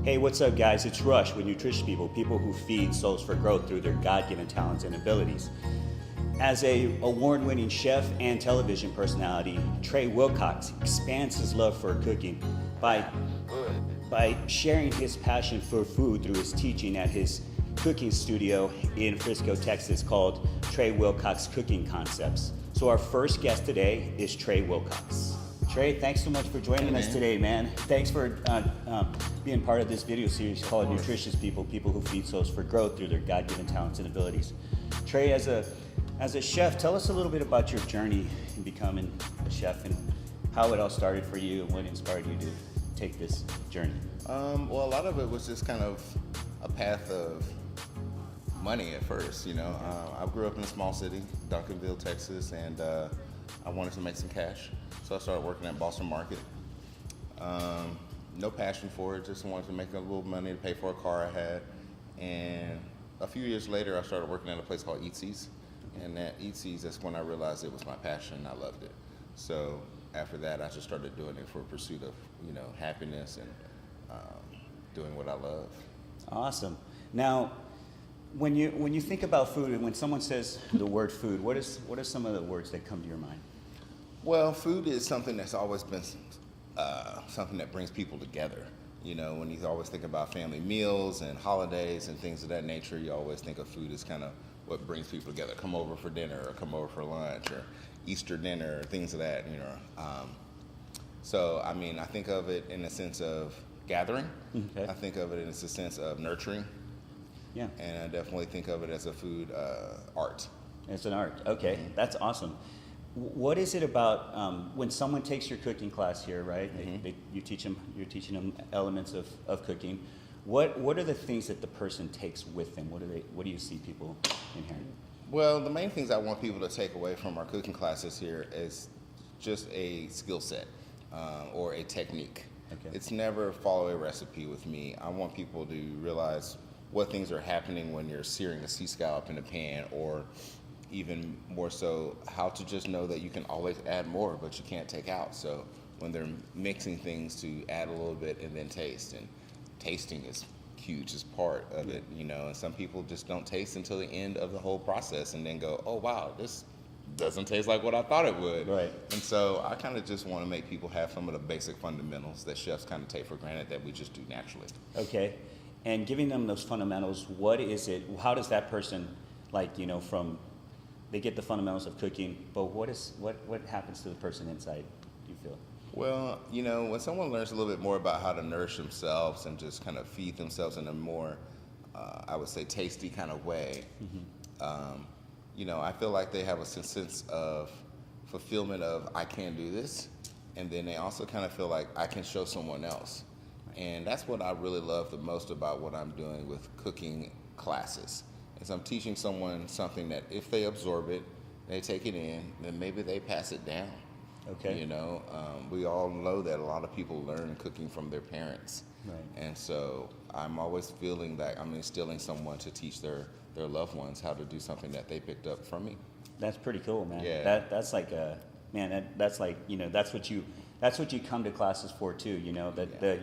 Hey, what's up, guys? It's Rush with Nutrition People, people who feed souls for growth through their God-given talents and abilities. As a award-winning chef and television personality, Trey Wilcox expands his love for cooking by sharing his passion for food through his teaching at his cooking studio in Frisco, Texas, called Trey Wilcox Cooking Concepts. So our first guest today is Trey Wilcox. Trey, thanks so much for joining us today, man. Thanks for being part of this video series called Nutritious People, people who feed souls for growth through their God-given talents and abilities. Trey, as a chef, tell us a little bit about your journey in becoming a chef and how it all started for you and what inspired you to take this journey. Well, a lot of it was just kind of a path of money at first, you know. I grew up in a small city, Duncanville, Texas, and I wanted to make some cash. So I started working at Boston Market. No passion for it, just wanted to make a little money to pay for a car I had. And a few years later, I started working at a place called Eatsies. And at Eatsies, that's when I realized it was my passion and I loved it. So after that, I just started doing it for a pursuit of, you know, happiness and doing what I love. Awesome. Now, when you think about food, and when someone says the word food, what are some of the words that come to your mind? Well, food is something that's always been something that brings people together. You know, when you always think about family meals and holidays and things of that nature, you always think of food as kind of what brings people together. Come over for dinner, or come over for lunch, or Easter dinner, or things of that, you know. So, I mean, I think of it in a sense of gathering. Okay. I think of it in a sense of nurturing. Yeah. And I definitely think of it as a food art. It's an art. Okay, that's awesome. What is it about when someone takes your cooking class here, right? You're teaching them elements of cooking. What are the things that the person takes with them? What do you see people inherit? Well, the main things I want people to take away from our cooking classes here is just a skill set or a technique. Okay. It's never follow a recipe with me. I want people to realize what things are happening when you're searing a sea scallop in a pan, or even more so, how to just know that you can always add more, but you can't take out. So when they're mixing things, to add a little bit and then taste. And tasting is huge, is part of it, you know. And some people just don't taste until the end of the whole process and then go, oh wow, this doesn't taste like what I thought it would. Right. And so I kind of just want to make people have some of the basic fundamentals that chefs kind of take for granted that we just do naturally. Okay. And giving them those fundamentals, what is it? How does that person, like, you know, they get the fundamentals of cooking, but what happens to the person inside, do you feel? Well, you know, when someone learns a little bit more about how to nourish themselves and just kind of feed themselves in a more, I would say, tasty kind of way, you know, I feel like they have a sense of fulfillment of, I can do this, and then they also kind of feel like I can show someone else. And that's what I really love the most about what I'm doing with cooking classes, is I'm teaching someone something that if they absorb it, they take it in, then maybe they pass it down. Okay. You know, we all know that a lot of people learn cooking from their parents. Right. And so I'm always feeling that I'm instilling someone to teach their loved ones how to do something that they picked up from me. That's pretty cool, man. Yeah. That's like that's like, you know, that's what you come to classes for too, you know,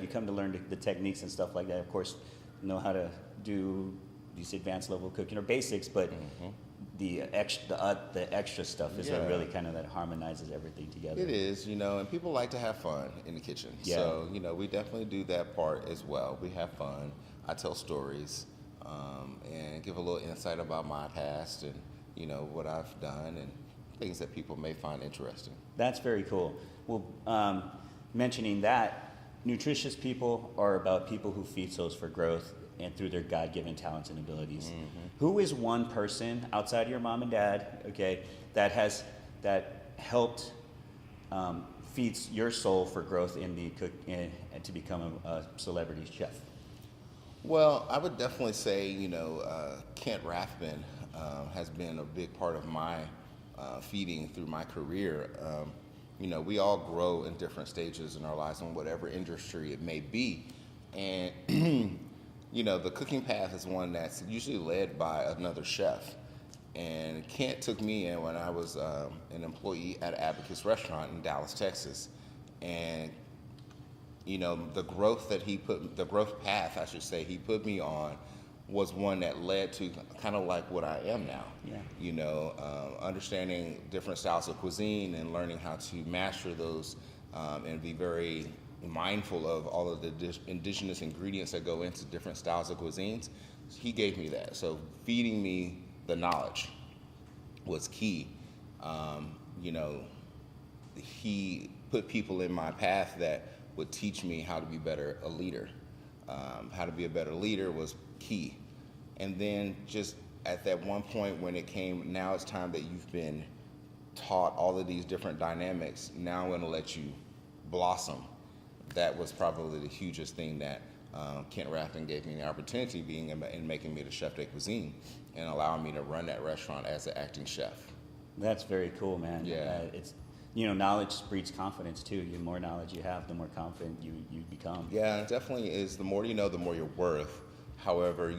you come to learn the techniques and stuff like that. Of course, know how to do these advanced level cooking or basics, but the extra stuff is what really kind of that harmonizes everything together. It is, you know, and people like to have fun in the kitchen. Yeah. So, you know, we definitely do that part as well. We have fun. I tell stories and give a little insight about my past and, you know, what I've done and things that people may find interesting. That's very cool. Well, mentioning that, nutritious people are about people who feed souls for growth and through their God-given talents and abilities. Who is one person outside of your mom and dad, okay, that helped feeds your soul for growth and to become a celebrity chef? Well, I would definitely say, you know, Kent Rathbun has been a big part of my feeding through my career. You know, we all grow in different stages in our lives in whatever industry it may be. And, you know, the cooking path is one that's usually led by another chef. And Kent took me in when I was an employee at Abacus Restaurant in Dallas, Texas. And the growth path, I should say, he put me on was one that led to kind of like what I am now. Yeah. Understanding different styles of cuisine and learning how to master those, and be very mindful of all of the indigenous ingredients that go into different styles of cuisines. He gave me that. So feeding me the knowledge was key. He put people in my path that would teach me how to be a leader. How to be a better leader was key. And then just at that one point when it came, now it's time that you've been taught all of these different dynamics, now I'm going to let you blossom. That was probably the hugest thing that Kent Rathbun gave me the opportunity, being in making me the chef de cuisine and allowing me to run that restaurant as an acting chef. That's very cool, man. Yeah. It's knowledge breeds confidence too. The more knowledge you have, the more confident you become. Yeah, it definitely is. The more you know, the more you're worth. However,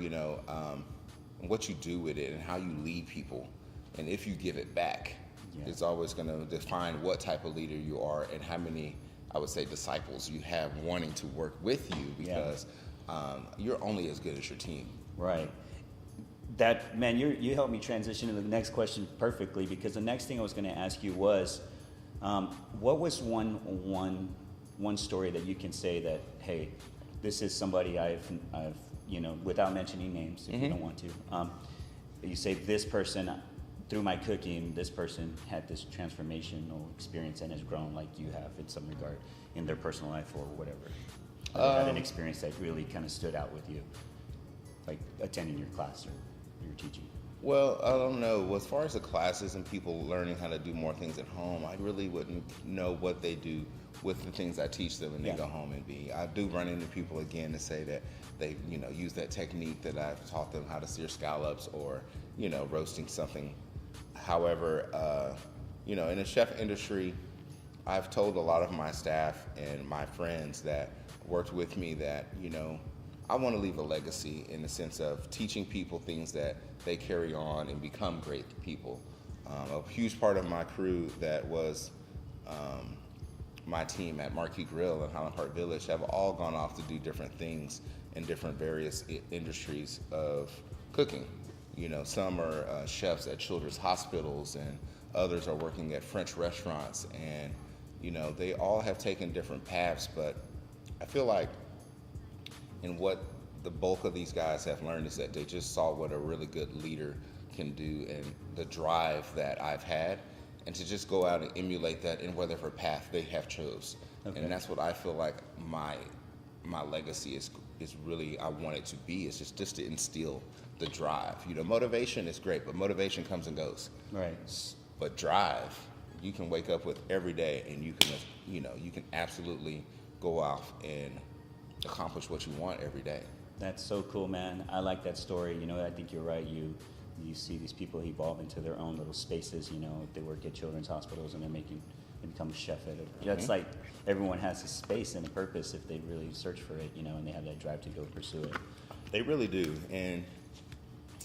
what you do with it and how you lead people, and if you give it back, it's always going to define what type of leader you are and how many, I would say, disciples you have wanting to work with you, because you're only as good as your team. Right. That, man, you helped me transition to the next question perfectly, because the next thing I was going to ask you was, what was one story that you can say that, hey, this is somebody I've without mentioning names, if you don't want to, you say this person, through my cooking, this person had this transformational experience and has grown like you have in some regard in their personal life or whatever. Or they had an experience that really kind of stood out with you, like attending your class or your teaching. Well, I don't know. As far as the classes and people learning how to do more things at home, I really wouldn't know what they do with the things I teach them when they go home and be. I do run into people again to say that they, use that technique that I've taught them, how to sear scallops or, roasting something. However, in the chef industry, I've told a lot of my staff and my friends that worked with me that, I want to leave a legacy in the sense of teaching people things that they carry on and become great people. A huge part of my crew that was my team at Marquee Grill and Highland Park Village have all gone off to do different things in different various industries of cooking. Some are chefs at children's hospitals, and others are working at French restaurants, and they all have taken different paths, but I feel like and what the bulk of these guys have learned is that they just saw what a really good leader can do and the drive that I've had, and to just go out and emulate that in whatever path they have chose. Okay. And that's what I feel like my legacy is really, I want it to be. It's just to instill the drive. Motivation is great, but motivation comes and goes. Right. But drive, you can wake up with every day, and you can absolutely go off and accomplish what you want every day. That's so cool, man. I like that story. I think you're right. You see these people evolve into their own little spaces. They work at children's hospitals and they become a chef at it. It's like everyone has a space and a purpose if they really search for it, and they have that drive to go pursue it. They really do. And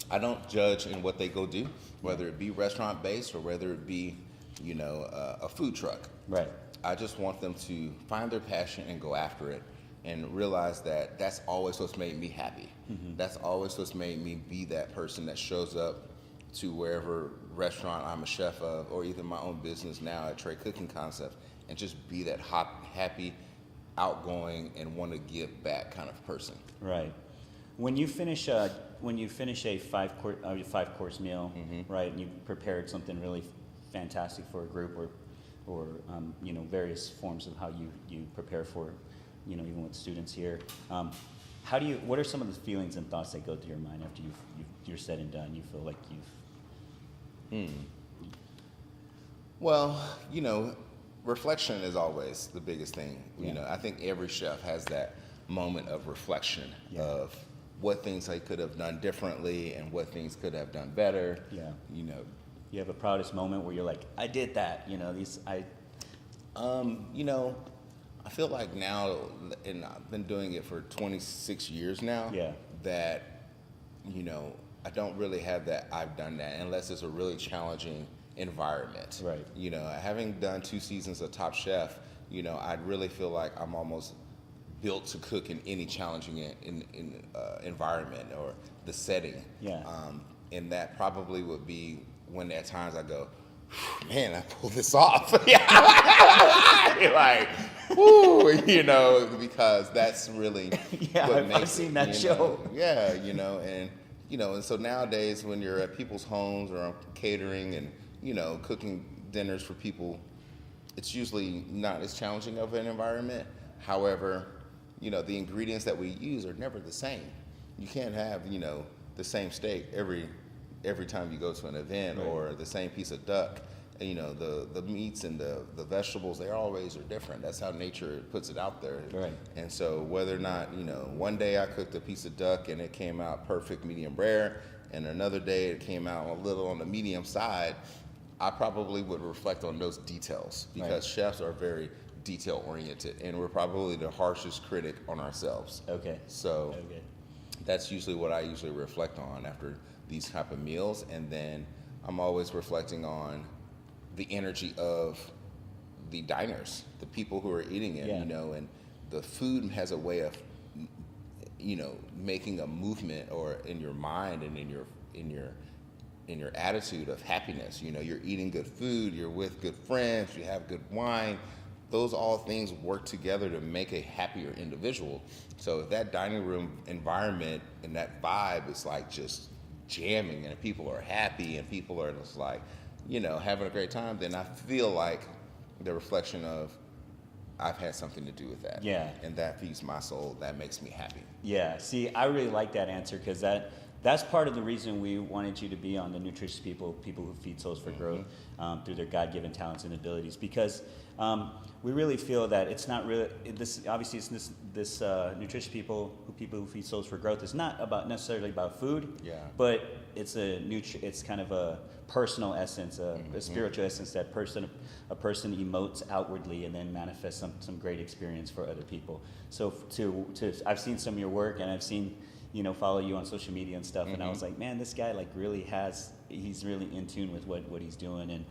I don't judge in what they go do, whether it be restaurant based or whether it be, a food truck. Right. I just want them to find their passion and go after it, and realize that that's always what's made me happy. Mm-hmm. That's always what's made me be that person that shows up to wherever restaurant I'm a chef of, or even my own business now at Trey Cooking Concept, and just be that happy, outgoing, and want to give back kind of person. Right. When you finish a 5-course meal, mm-hmm. right, and you prepared something really fantastic for a group, or various forms of how you prepare for, even with students here. What are some of the feelings and thoughts that go through your mind after you're said and done? You feel like you've... Well, reflection is always the biggest thing. I think every chef has that moment of reflection of what things they could have done differently and what things could have done better. Yeah. You have a proudest moment where you're like, I did that. I feel like now, and I've been doing it for 26 years now, that, I don't really have that I've done that unless it's a really challenging environment. Right. Having done 2 seasons of Top Chef, I'd really feel like I'm almost built to cook in any challenging environment or the setting. Yeah. And that probably would be when at times I go, man, I pulled this off. Like, woo, you know, because that's really Yeah, what I've makes seen it, that you show. know? Yeah, and so nowadays when you're at people's homes or catering and, cooking dinners for people, it's usually not as challenging of an environment. However, the ingredients that we use are never the same. You can't have, the same steak every time you go to an event, Right. or the same piece of duck. And, the meats and the vegetables, they always are different. That's how nature puts it out there. Right. And so whether or not, one day I cooked a piece of duck and it came out perfect medium rare, and another day it came out a little on the medium side, I probably would reflect on those details, because Right. chefs are very detail oriented, and we're probably the harshest critic on ourselves. Okay. So Okay. that's usually what I usually reflect on after these type of meals. And then I'm always reflecting on the energy of the diners, the people who are eating it, Yeah. and the food has a way of, making a movement or in your mind and in your attitude of happiness. You're eating good food, you're with good friends, you have good wine. Those all things work together to make a happier individual. So if that dining room environment and that vibe is like just jamming and people are happy and people are just like, having a great time, then I feel like the reflection of I've had something to do with that. Yeah. And that feeds my soul. That makes me happy. Yeah, see, I really like that answer, because that's part of the reason we wanted you to be on the Nutritious People who feed souls for growth, through their God-given talents and abilities, because we really feel that it's not really this. Obviously, it's this Nutritious People who feed souls for growth is not necessarily about food. Yeah. But it's it's kind of a personal essence, a spiritual essence that a person emotes outwardly and then manifests some great experience for other people. So I've seen some of your work, and I've seen, follow you on social media and stuff, and I was like, man, this guy he's really in tune with what he's doing, and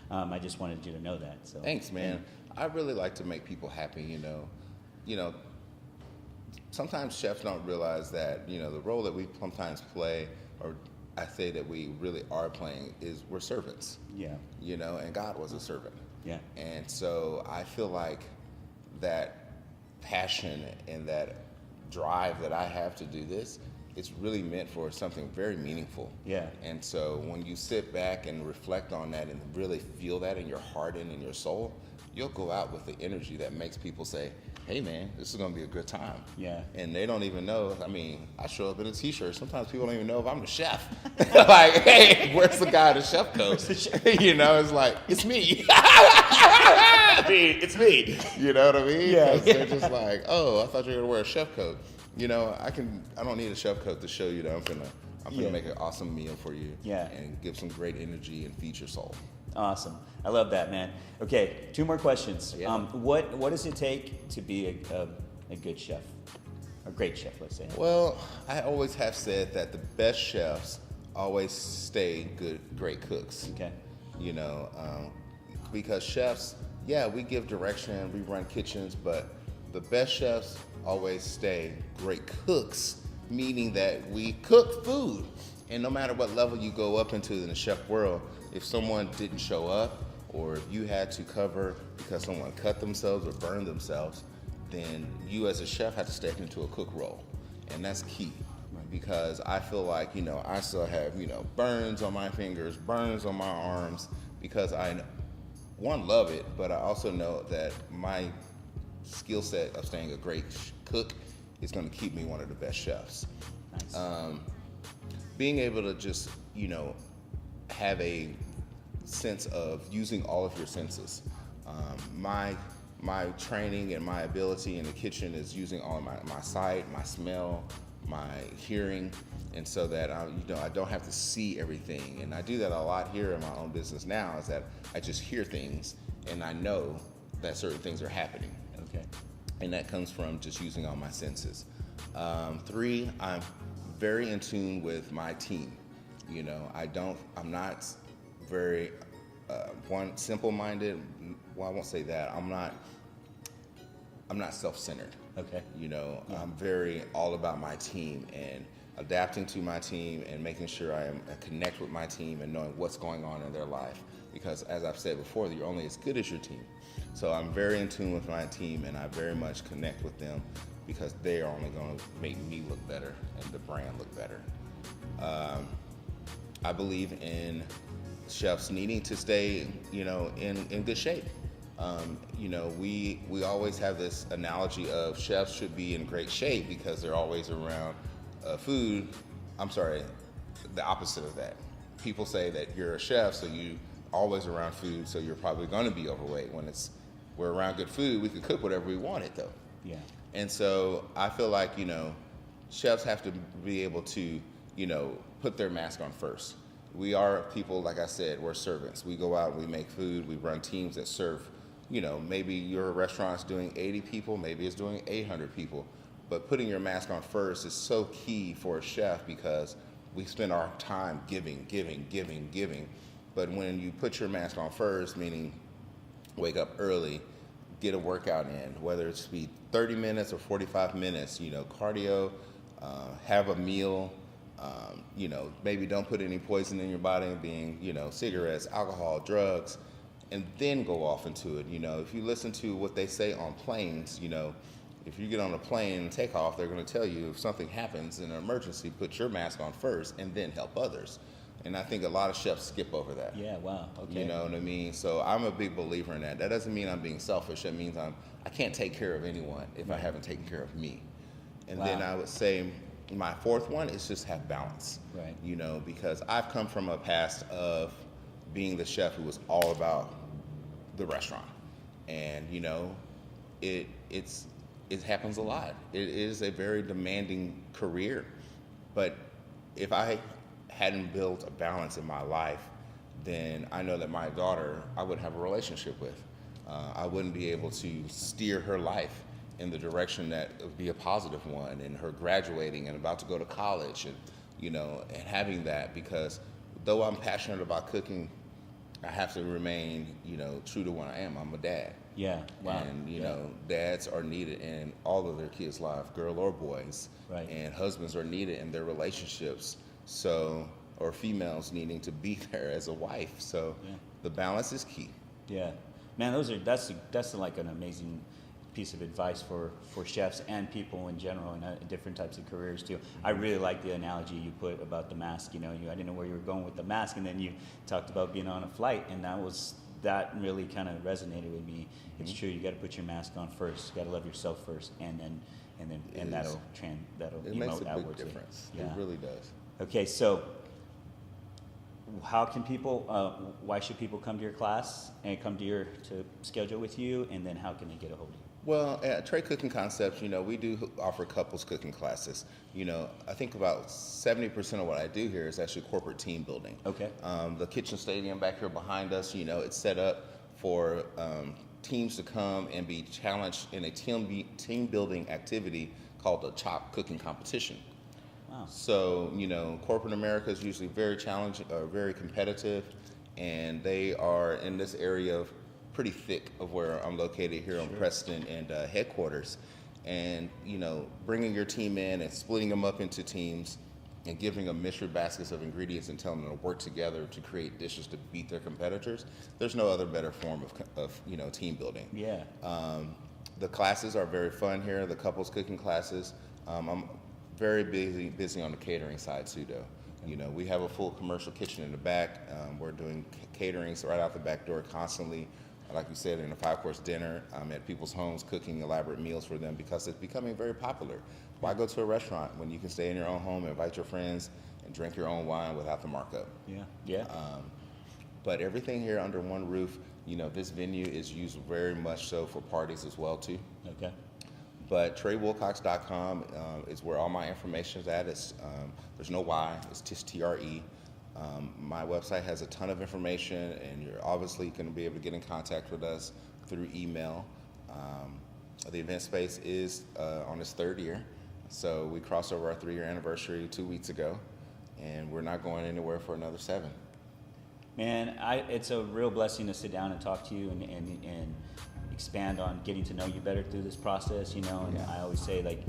I just wanted you to know that. So Thanks, man. I really like to make people happy. Sometimes chefs don't realize that the role that we sometimes play, or I say that we really are playing, is we're servants. Yeah. And God was a servant. Yeah. And so I feel like that passion and that drive that I have to do this, it's really meant for something very meaningful. Yeah. And so when you sit back and reflect on that and really feel that in your heart and in your soul, you'll go out with the energy that makes people say, hey man, this is gonna be a good time. Yeah. And they don't even know. I mean, I show up in a t-shirt. Sometimes people don't even know if I'm the chef. Like, hey, where's the guy in the chef coat? It's like, it's me. I mean, it's me. You know what I mean? Yeah. 'Cause they're just like, oh, I thought you were gonna wear a chef coat. I don't need a chef coat to show you that I'm gonna make an awesome meal for you. Yeah. And give some great energy and feed your soul. Awesome. I love that, man. Okay, 2 more questions. Yeah. What does it take to be a good chef? A great chef, let's say. Well, I always have said that the best chefs always stay great cooks. Okay. Because chefs, we give direction, we run kitchens, but the best chefs always stay great cooks, meaning that we cook food. And no matter what level you go up into in the chef world, if someone didn't show up, or if you had to cover because someone cut themselves or burned themselves, then you as a chef have to step into a cook role. And that's key. Because I feel like, I still have, burns on my fingers, burns on my arms, because I, one, love it, but I also know that my skill set of staying a great cook is going to keep me one of the best chefs. Nice. Being able to just, have a sense of using all of your senses. My training and my ability in the kitchen is using all of my sight, my smell, my hearing, and so that I don't have to see everything. And I do that a lot here in my own business now, is that I just hear things and I know that certain things are happening. Okay. And that comes from just using all my senses. 3, I'm very in tune with my team. I'm not very simple-minded. Well, I won't say that. I'm not self-centered. Okay. I'm very all about my team and adapting to my team and making sure I connect with my team and knowing what's going on in their life. Because as I've said before, you're only as good as your team. So I'm very in tune with my team, and I very much connect with them because they are only going to make me look better and the brand look better. I believe in chefs needing to stay, in good shape. We always have this analogy of chefs should be in great shape because they're always around food. I'm sorry, the opposite of that. People say that you're a chef, so you always around food, so you're probably going to be overweight. When we're around good food, we can cook whatever we wanted, though. Yeah. And so I feel like, chefs have to be able to, put their mask on first. We are people, like I said, we're servants. We go out, we make food, we run teams that serve, maybe your restaurant's doing 80 people, maybe it's doing 800 people. But putting your mask on first is so key for a chef because we spend our time giving. But when you put your mask on first, meaning wake up early, get a workout in, whether it's be 30 minutes or 45 minutes, cardio, have a meal, maybe don't put any poison in your body, being, cigarettes, alcohol, drugs, and then go off into it. If you listen to what they say on planes, if you get on a plane and take off, they're going to tell you if something happens in an emergency, put your mask on first and then help others. And I think a lot of chefs skip over that. Yeah, wow, okay. You know what I mean? So I'm a big believer in that. That doesn't mean I'm being selfish. That means I can't take care of anyone if I haven't taken care of me. And then I would say my fourth one is just have balance. Right. Because I've come from a past of being the chef who was all about the restaurant. And, it happens a lot. It is a very demanding career. But if I hadn't built a balance in my life, then I know that my daughter, I wouldn't have a relationship with. I wouldn't be able to steer her life in the direction that would be a positive one, and her graduating and about to go to college, and and having that, because though I'm passionate about cooking, I have to remain true to what I am. I'm a dad. Yeah, wow. And dads are needed in all of their kids' life, girl or boys. Right. And husbands are needed in their relationships. Or females needing to be there as a wife. So the balance is key. Yeah, man, that's like an amazing piece of advice for chefs and people in general in different types of careers too. I really like the analogy you put about the mask. I didn't know where you were going with the mask, and then you talked about being on a flight, and that really kind of resonated with me. Mm-hmm. It's true. You got to put your mask on first. You got to love yourself first, and that'll it makes a big outward difference. Yeah. It really does. Okay, so how can people? Why should people come to your class and come to schedule with you? And then how can they get a hold of you? Well, at Trade Cooking Concepts, we do offer couples cooking classes. I think about 70% of what I do here is actually corporate team building. Okay. The kitchen stadium back here behind us, it's set up for teams to come and be challenged in a team building activity called the CHOP Cooking Competition. Wow. So, corporate America is usually very challenging, very competitive, and they are in this area of pretty thick of where I'm located here on Preston and headquarters. And, bringing your team in and splitting them up into teams and giving them mystery baskets of ingredients and telling them to work together to create dishes to beat their competitors. There's no other better form of team building. Yeah. The classes are very fun here, the couples cooking classes. I'm very busy on the catering side too, though. We have a full commercial kitchen in the back. We're doing caterings right out the back door constantly. Like you said, in a 5-course dinner, I'm at people's homes cooking elaborate meals for them because it's becoming very popular. Why go to a restaurant when you can stay in your own home, invite your friends, and drink your own wine without the markup? Yeah. But everything here under one roof, this venue is used very much so for parties as well too. Okay. But TreyWilcox.com is where all my information is at. There's no Y, it's just TRE. My website has a ton of information, and you're obviously going to be able to get in contact with us through email. The event space is on its 3rd year, so we crossed over our 3-year anniversary 2 weeks ago, and we're not going anywhere for another 7. Man, it's a real blessing to sit down and talk to you, and expand on getting to know you better through this process, you know. And Yeah. I always say, like,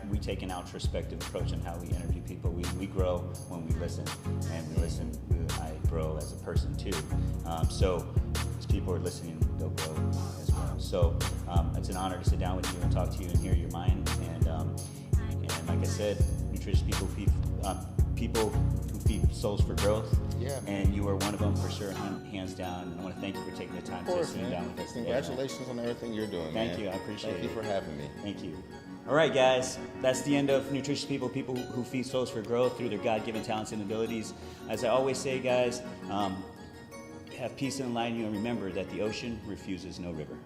we take an introspective approach on how we interview people. We grow when we listen, and we listen. I grow as a person too. So as people are listening, they'll grow as well. So it's an honor to sit down with you and talk to you and hear your mind. And like I said, nutritious people who feed souls for growth. Yeah. And you are one of them for sure, hands down. And I want to thank you for taking the time to sit down with us. Congratulations on everything you're doing. Thank man. you. I appreciate it. Thank you for having me. Thank you. All right, guys. That's the end of Nutritious People, people who feed souls for growth through their God-given talents and abilities. As I always say, guys, have peace and light in you, and remember that the ocean refuses no river.